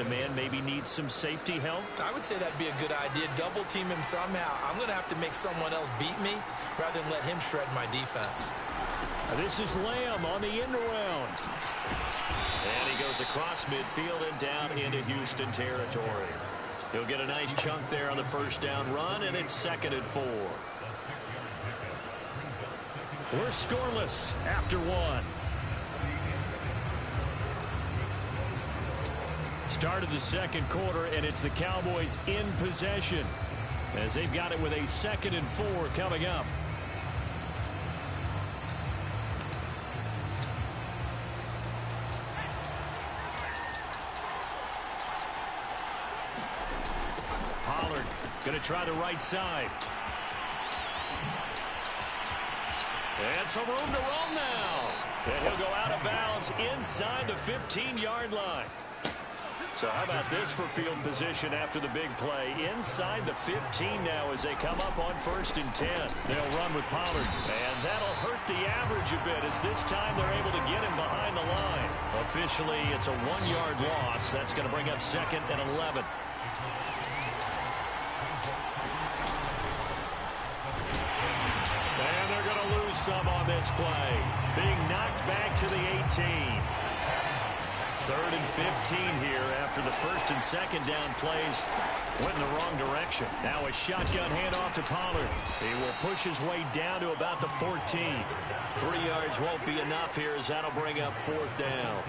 man maybe needs some safety help? I would say that'd be a good idea. Double team him somehow. I'm going to have to make someone else beat me rather than let him shred my defense. This is Lamb on the end around. And he goes across midfield and down into Houston territory. He'll get a nice chunk there on the first down run, and it's 2nd and 4. We're scoreless after 1. Start of the second quarter, and it's the Cowboys in possession as they've got it with a 2nd and 4 coming up. Pollard going to try the right side. And some room to roam now. And he'll go out of bounds inside the 15-yard line. So how about this for field position after the big play? Inside the 15 now as they come up on 1st and 10. They'll run with Pollard. And that'll hurt the average a bit as this time they're able to get him behind the line. Officially, it's a 1-yard loss. That's going to bring up 2nd and 11. And they're going to lose some on this play. Being knocked back to the 18. 3rd and 15 here after the 1st and 2nd down plays went in the wrong direction. Now a shotgun handoff to Pollard. He will push his way down to about the 14. 3 yards won't be enough here as that'll bring up 4th down.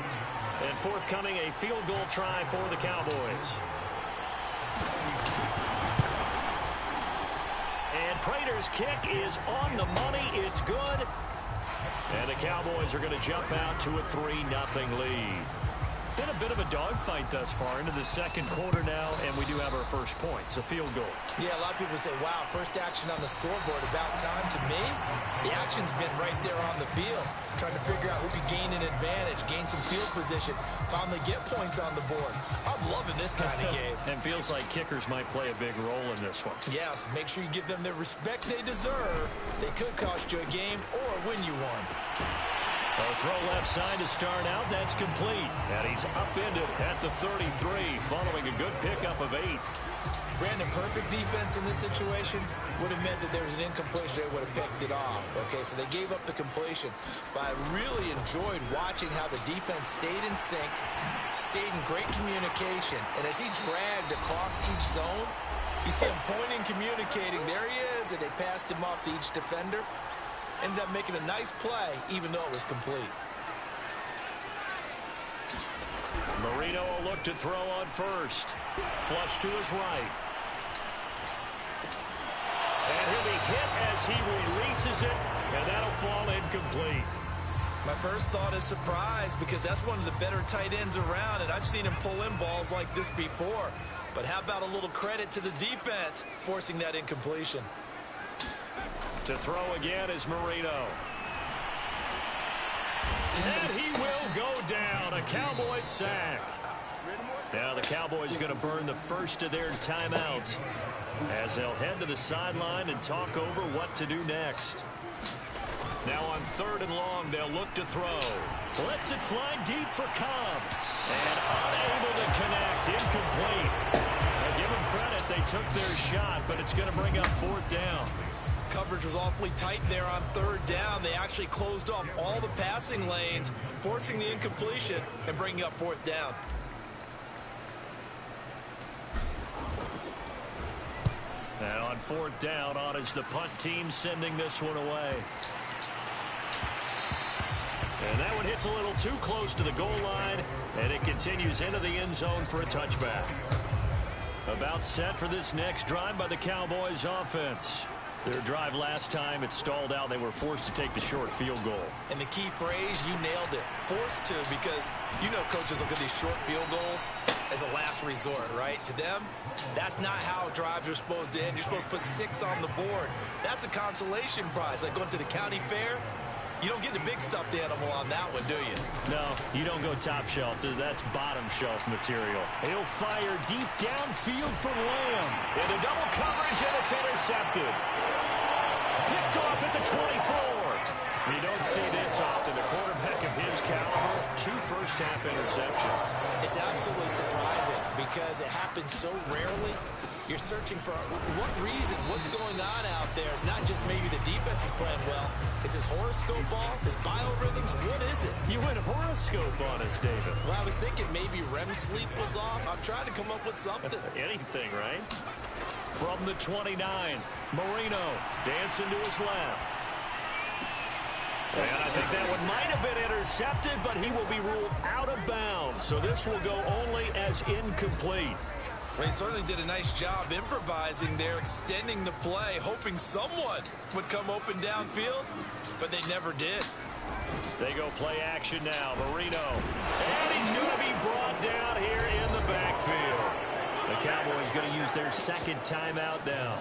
And forthcoming, a field goal try for the Cowboys. And Prater's kick is on the money. It's good. And the Cowboys are going to jump out to a 3-0 lead. Been a bit of a dogfight thus far into the second quarter now, and we do have our first point. It's a field goal. Yeah, a lot of people say, wow, first action on the scoreboard, about time. To me, the action's been right there on the field, trying to figure out who could gain an advantage, gain some field position, finally get points on the board. I'm loving this kind of game. And feels like kickers might play a big role in this one. Yes, make sure you give them the respect they deserve. They could cost you a game or win you one. A throw left side to start out. That's complete. And he's upended at the 33 following a good pickup of 8. Brandon, perfect defense in this situation would have meant that there was an incompletion. They would have picked it off. Okay, so they gave up the completion. But I really enjoyed watching how the defense stayed in sync, stayed in great communication. And as he dragged across each zone, you see him pointing, communicating. There he is, and they passed him off to each defender. Ended up making a nice play, even though it was complete. Marino will look to throw on first. Flush to his right. And he'll be hit as he releases it, and that'll fall incomplete. My first thought is surprise, because that's one of the better tight ends around, and I've seen him pull in balls like this before. But how about a little credit to the defense forcing that incompletion? To throw again is Marino. And he will go down. A Cowboys sack. Now the Cowboys going to burn the first of their timeouts as they'll head to the sideline and talk over what to do next. Now on 3rd and long, they'll look to throw. Lets it fly deep for Cobb. And unable to connect. Incomplete. Now give them credit. They took their shot, but it's going to bring up 4th down. Coverage was awfully tight there on 3rd down. They actually closed off all the passing lanes, forcing the incompletion and bringing up 4th down. And on 4th down, on is the punt team sending this one away. And that one hits a little too close to the goal line, and it continues into the end zone for a touchback. About set for this next drive by the Cowboys offense. Their drive last time, it stalled out. They were forced to take the short field goal. And the key phrase, you nailed it. Forced to, because you know coaches look at these short field goals as a last resort, right? To them, that's not how drives are supposed to end. You're supposed to put 6 on the board. That's a consolation prize. Like going to the county fair, you don't get the big stuffed animal on that one, do you? No, you don't go top shelf. That's bottom shelf material. He'll fire deep downfield from Lamb. Into double coverage, and it's intercepted. Picked off at the 24. You don't see this often. The quarterback of his caliber, 2 first-half interceptions. It's absolutely surprising because it happens so rarely. You're searching for what reason, what's going on out there. It's not just maybe the defense is playing well. Is his horoscope off? His biorhythms? What is it? You went horoscope on us, David. Well, I was thinking maybe REM sleep was off. I'm trying to come up with something. Anything, right? From the 29, Marino dancing to his left. And I think that one might have been intercepted, but he will be ruled out of bounds. So this will go only as incomplete. Well, he certainly did a nice job improvising there, extending the play, hoping someone would come open downfield, but they never did. They go play action now. Marino. And he's going to be brought down here in the backfield. The Cowboys going to use their second timeout now,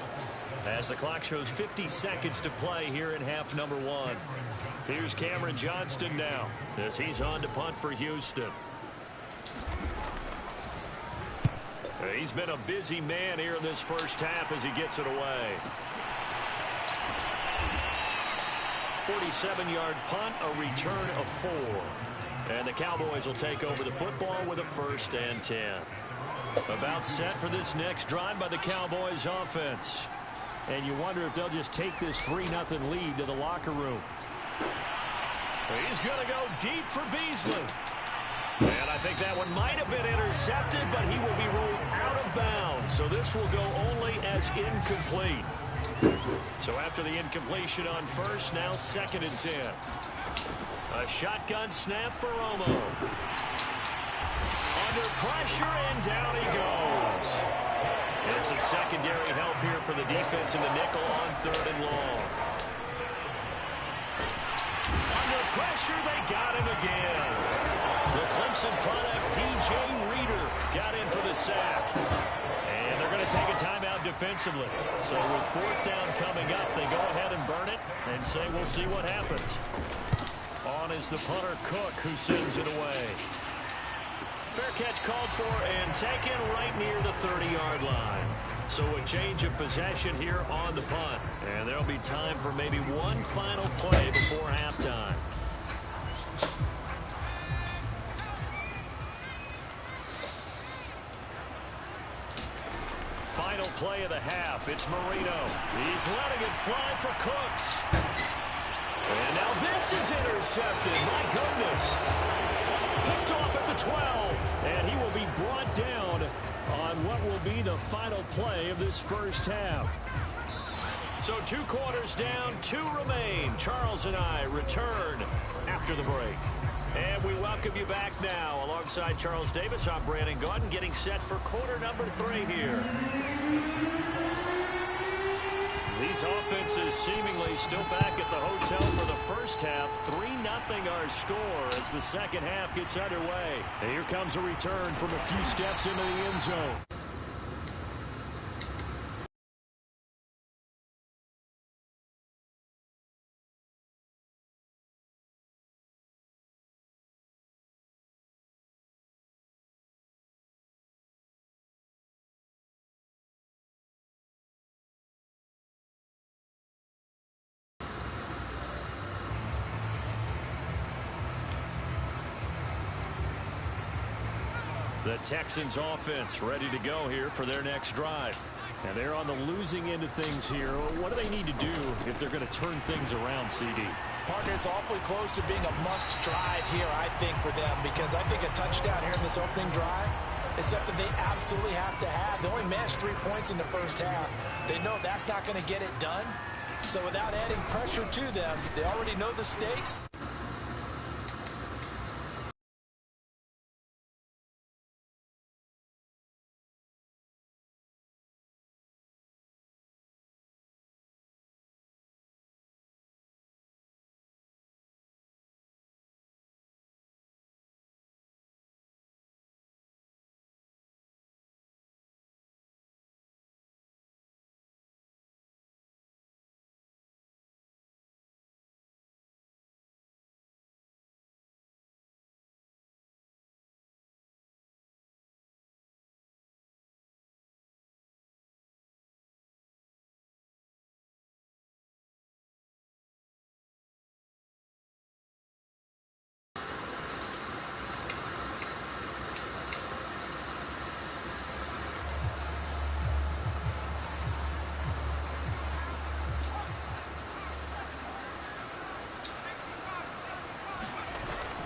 as the clock shows 50 seconds to play here in half number 1. Here's Cameron Johnston now, as he's on to punt for Houston. He's been a busy man here in this first half as he gets it away. 47-yard punt, a return of 4. And the Cowboys will take over the football with a 1st and 10. About set for this next drive by the Cowboys offense. And you wonder if they'll just take this 3-0 lead to the locker room. He's going to go deep for Beasley. And I think that one might have been intercepted, but he will be ruled out of bounds. So this will go only as incomplete. So after the incompletion on first, now 2nd and 10. A shotgun snap for Romo. Under pressure, and down he goes. And some secondary help here for the defense in the nickel on 3rd and long. Under pressure, they got him again. The Clemson product, DJ Reader, got in for the sack. And they're going to take a timeout defensively. So with 4th down coming up, they go ahead and burn it and say we'll see what happens. On is the punter, Cook, who sends it away. Fair catch called for and taken right near the 30-yard line. So a change of possession here on the punt. And there'll be time for maybe one final play before halftime. Final play of the half. It's Marino. He's letting it fly for Cooks. And now this is intercepted. My goodness. Picked off at the 12. And he will be brought down on what will be the final play of this first half. So 2 quarters down, 2 remain. Charles and I return after the break. And we welcome you back now. Alongside Charles Davis, I'm Brandon Gaudin, getting set for quarter number 3 here. These offenses seemingly still back at the hotel for the first half. 3-0 our score as the second half gets underway. And here comes a return from a few steps into the end zone. The Texans offense ready to go here for their next drive. And they're on the losing end of things here. What do they need to do if they're going to turn things around, CD? Partner, it's awfully close to being a must drive here, I think, for them, because I think a touchdown here in this opening drive is something they absolutely have to have. They only managed 3 points in the first half. They know that's not going to get it done. So without adding pressure to them, they already know the stakes.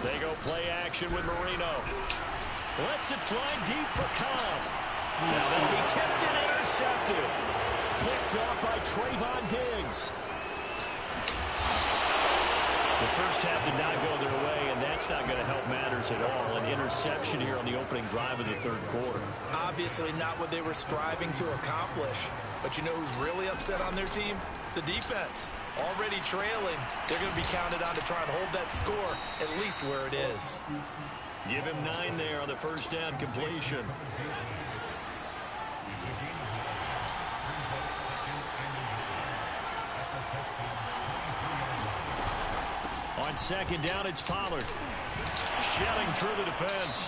They go play action with Marino. Lets it fly deep for Cobb. Now that'll be tipped and intercepted. Picked off by Trayvon Diggs. The first half did not go their way, and that's not going to help matters at all. An interception here on the opening drive of the third quarter. Obviously not what they were striving to accomplish. But you know who's really upset on their team? The defense. Already trailing. They're going to be counted on to try and hold that score at least where it is. Give him 9 there on the first down completion. On second down, it's Pollard. Shelling through the defense.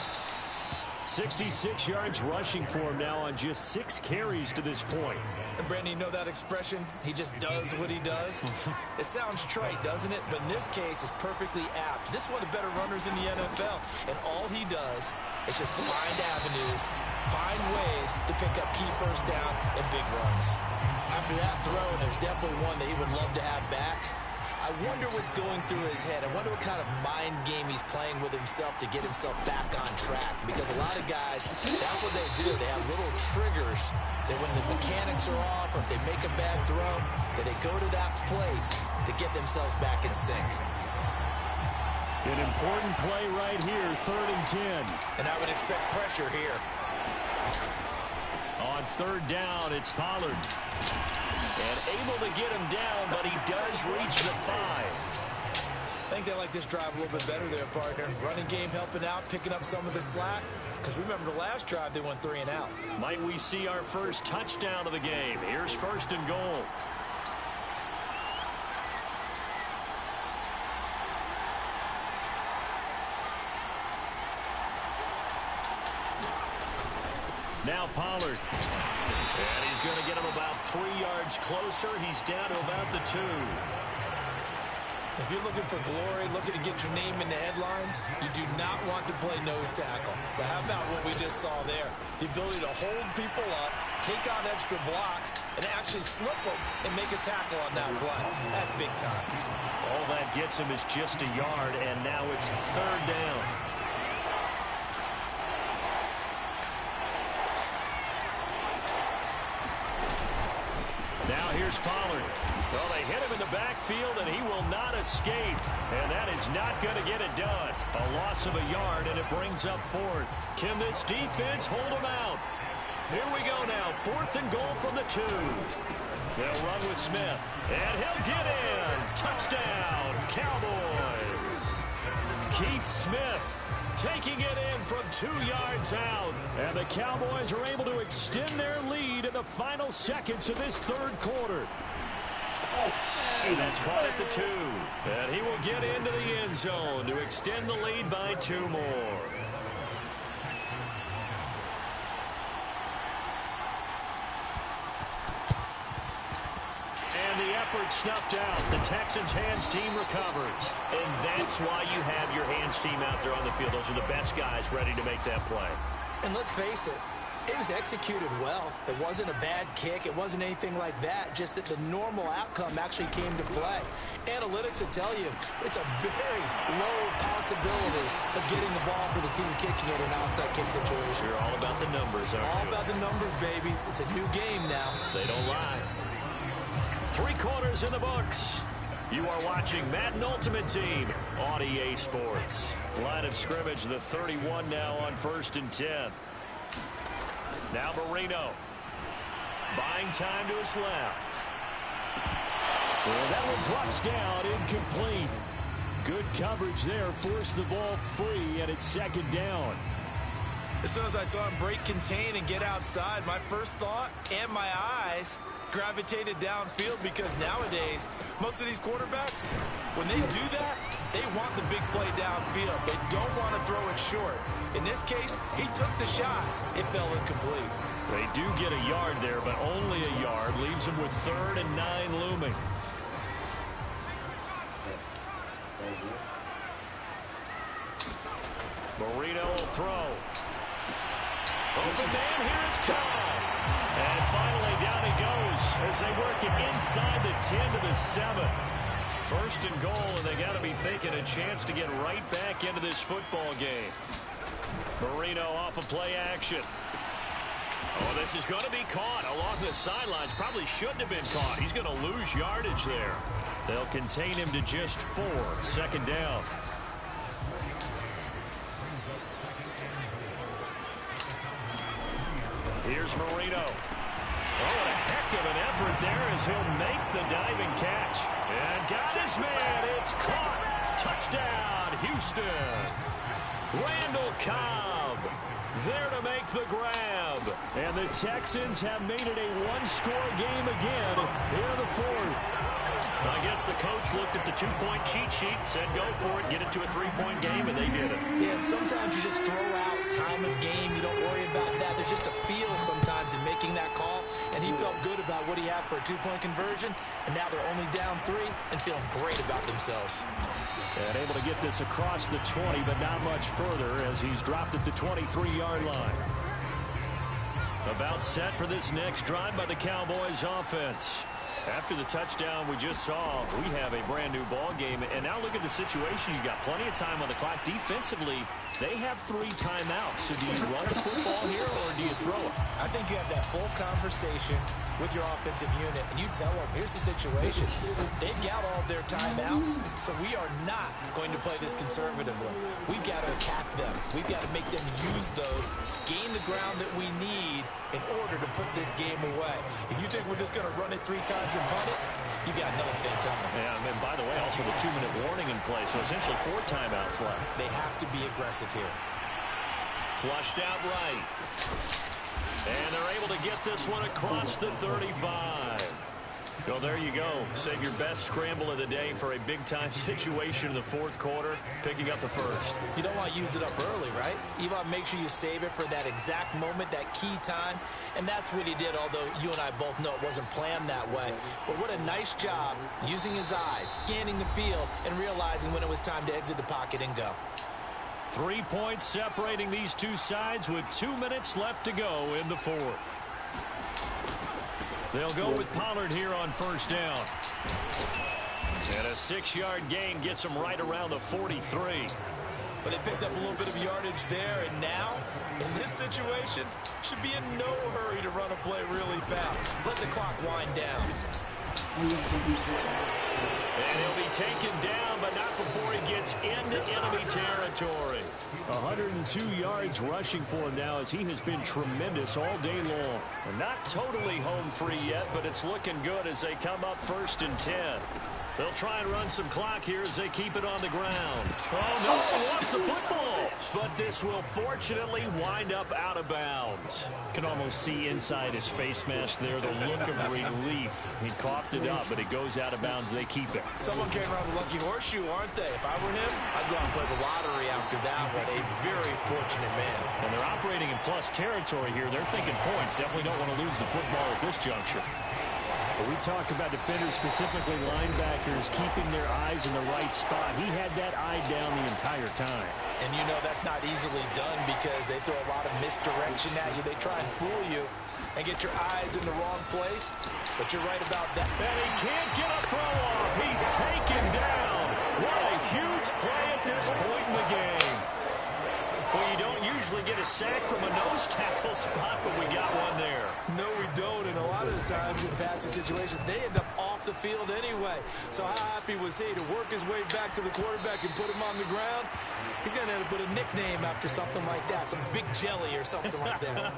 66 yards rushing for him now on just 6 carries to this point. And Brandon, you know that expression? He just does what he does? It sounds trite, doesn't it? But in this case, it's perfectly apt. This is one of the better runners in the NFL. And all he does is just find avenues, find ways to pick up key first downs and big runs. After that throw, and there's definitely one that he would love to have back, I wonder what's going through his head. I wonder what kind of mind game he's playing with himself to get himself back on track. Because a lot of guys, that's what they do. They have little triggers that when the mechanics are off or if they make a bad throw, that they go to that place to get themselves back in sync. An important play right here, 3rd and 10. And I would expect pressure here. On 3rd down, it's Pollard. And able to get him down, but he does reach the 5. I think they like this drive a little bit better there, partner. Running game helping out, picking up some of the slack. Because remember the last drive, they went 3 and out. Might we see our first touchdown of the game? Here's 1st and goal. Now Pollard. And he's going to get him about 3 yards closer. He's down to about the 2. If you're looking for glory, looking to get your name in the headlines, you do not want to play nose tackle. But how about what we just saw there? The ability to hold people up, take out extra blocks, and actually slip them and make a tackle on that play. That's big time. All that gets him is just a yard, and now it's 3rd down. Now here's Pollard. Well, they hit him in the backfield, and he will not escape. And that is not going to get it done. A loss of a yard, and it brings up 4th. Can this defense hold him out? Here we go now. 4th and goal from the 2. They'll run with Smith. And he'll get in. Touchdown, Cowboys. Keith Smith taking it in from 2 yards out. And the Cowboys are able to extend their lead in the final seconds of this 3rd quarter. And that's caught at the 2. And he will get into the end zone to extend the lead by 2 more. And the effort snuffed out. The Texans' hands team recovers. And that's why you have your hands team out there on the field. Those are the best guys ready to make that play. And let's face it, it was executed well. It wasn't a bad kick. It wasn't anything like that. Just that the normal outcome actually came to play. Analytics will tell you it's a very low possibility of getting the ball for the team kicking it in an onside kick situation. You're all about the numbers, aren't you? All about the numbers, baby. It's a new game now. They don't lie. 3 quarters in the books. You are watching Madden Ultimate Team on EA Sports. Line of scrimmage, the 31 now on 1st and 10. Now Marino. Buying time to his left. Well, that one drops down, incomplete. Good coverage there, forced the ball free, and it's 2nd down. As soon as I saw him break contain and get outside, my first thought and my eyes gravitated downfield, because nowadays, most of these quarterbacks, when they do that, they want the big play downfield. They don't want to throw it short. In this case, he took the shot. It fell incomplete. They do get a yard there, but only a yard. Leaves them with 3rd and 9 looming. Marino will throw. Open man, here is Cobb. And finally down he goes as they work it inside the 10 to the 7. First and goal, and they got to be thinking a chance to get right back into this football game. Marino off of play action. Oh, this is going to be caught along the sidelines. Probably shouldn't have been caught. He's going to lose yardage there. They'll contain him to just 4. Second down. Here's Marino. Oh, what a heck of an effort there as he'll make the diving catch. And got his man. It's caught. Touchdown, Houston. Randall Cobb there to make the grab. And the Texans have made it a one-score game again here in the 4th. I guess the coach looked at the 2-point cheat sheet, said go for it, get it to a 3-point game, and they did it. Yeah, and sometimes you just throw out time of game. You don't worry about that. There's just a feel sometimes in making that call, and he felt good about what he had for a 2-point conversion, and now they're only down 3 and feeling great about themselves. And able to get this across the 20, but not much further as he's dropped at the 23-yard line. About set for this next drive by the Cowboys offense. After the touchdown we just saw, we have a brand new ball game. And now look at the situation. You got plenty of time on the clock. Defensively, they have 3 timeouts. So do you run the football here or do you throw it? I think you have that full conversation with your offensive unit, and you tell them, here's the situation. They've got all of their timeouts, so we are not going to play this conservatively. We've got to attack them. We've got to make them use those, gain the ground that we need in order to put this game away. If you think we're just going to run it 3 times and punt it, you got another thing coming. Yeah, and by the way, also the 2-minute warning in play, so essentially 4 timeouts left. They have to be aggressive here. Flushed out right. And they're able to get this one across the 35. Well, there you go. Save your best scramble of the day for a big-time situation in the 4th quarter, picking up the 1st. You don't want to use it up early, right? You want to make sure you save it for that exact moment, that key time, and that's what he did, although you and I both know it wasn't planned that way. But what a nice job using his eyes, scanning the field, and realizing when it was time to exit the pocket and go. 3 points separating these two sides with 2 minutes left to go in the 4th. They'll go with Pollard here on first down. And a 6-yard gain gets him right around the 43. But they picked up a little bit of yardage there, and now, in this situation, should be in no hurry to run a play really fast. Let the clock wind down. And he'll be taken down, but not before he gets into enemy territory. 102 yards rushing for him now as he has been tremendous all day long. And not totally home free yet, but it's looking good as they come up 1st and 10. They'll try and run some clock here as they keep it on the ground. Oh, no, lost the football. But this will fortunately wind up out of bounds. Can almost see inside his face mask there the look of relief. He coughed it up, but it goes out of bounds. They keep it. Someone came around with a lucky horseshoe, aren't they? If I were him, I'd go out and play the lottery after that one. A very fortunate man. And they're operating in plus territory here. They're thinking points. Definitely don't want to lose the football at this juncture. But we talk about defenders, specifically linebackers, keeping their eyes in the right spot. He had that eye down the entire time. And you know that's not easily done because they throw a lot of misdirection at you. They try and fool you and get your eyes in the wrong place. But you're right about that. And he can't get a throw off. He's taken down. What a huge play at this point in the game. Well, you don't usually get a sack from a nose tackle spot, but we got one there. No, we don't, and a lot of the times in passing situations, they end up off the field anyway. So how happy was he to work his way back to the quarterback and put him on the ground? He's going to have to put a nickname after something like that, some Big Jelly or something like that.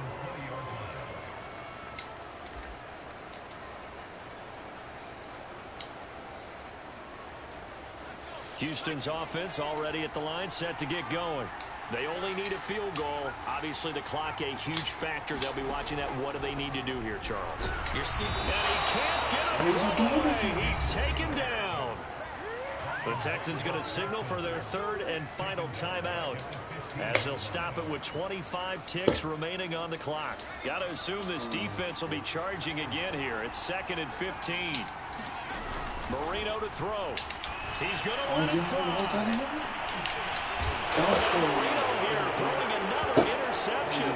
Houston's offense already at the line, set to get going. They only need a field goal. Obviously, the clock a huge factor. They'll be watching that. What do they need to do here, Charles? You're seeing. And he can't get a throw away. He's taken down. The Texans going to signal for their 3rd and final timeout as they'll stop it with 25 ticks remaining on the clock. Got to assume this defense will be charging again here. It's 2nd and 15. Marino to throw. He's going to let it fly. Marino here throwing another interception.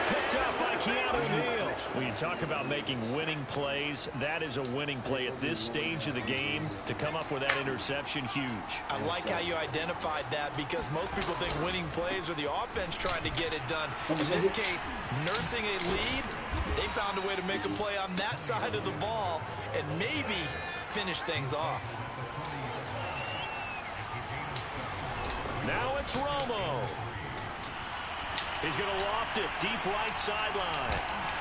Picked up by Keanu Neal. When you talk about making winning plays, that is a winning play at this stage of the game. To come up with that interception, huge. I like how you identified that, because most people think winning plays are the offense trying to get it done. In this case, nursing a lead, they found a way to make a play on that side of the ball and maybe finish things off. Now it's Romo. He's going to loft it deep right sideline.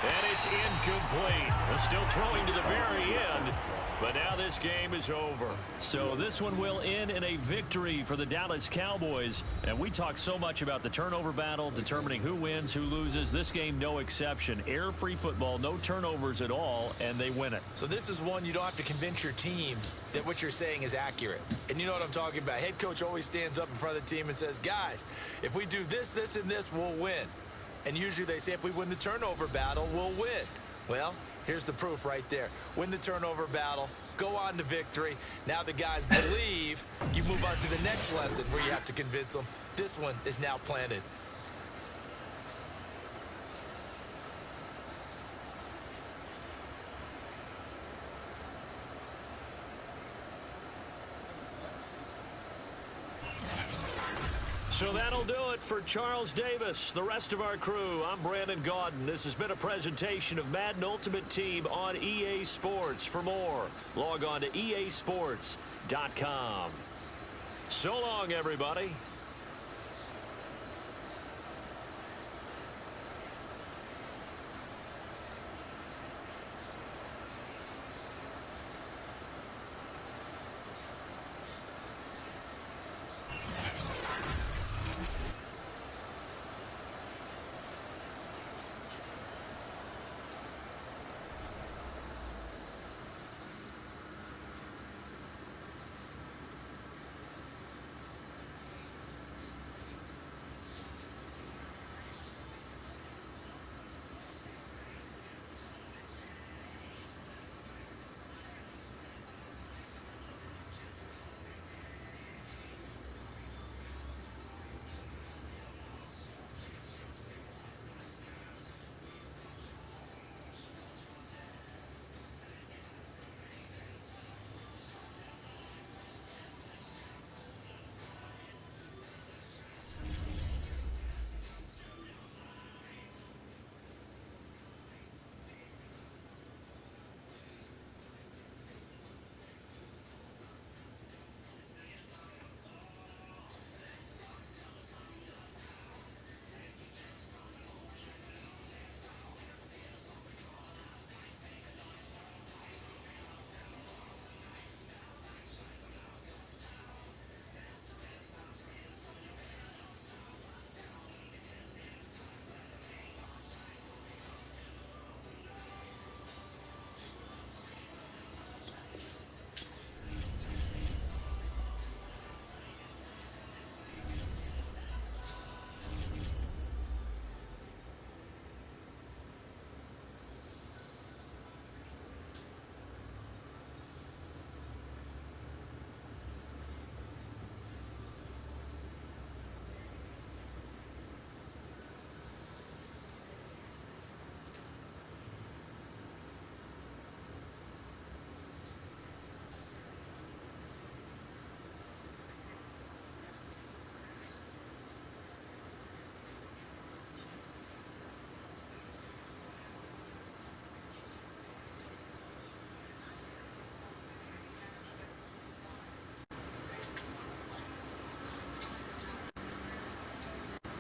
And it's incomplete. Well, still throwing to the very end. But now this game is over. So this one will end in a victory for the Dallas Cowboys. And we talk so much about the turnover battle, determining who wins, who loses. This game, no exception. Air-free football, no turnovers at all, and they win it. So this is one you don't have to convince your team that what you're saying is accurate. And you know what I'm talking about. Head coach always stands up in front of the team and says, guys, if we do this, this, and this, we'll win. And usually they say if we win the turnover battle, we'll win. Well, here's the proof right there. Win the turnover battle, go on to victory. Now the guys believe. You move on to the next lesson where you have to convince them. This one is now planted. So that'll do it for Charles Davis, the rest of our crew. I'm Brandon Gaudin. This has been a presentation of Madden Ultimate Team on EA Sports. For more, log on to easports.com. So long, everybody.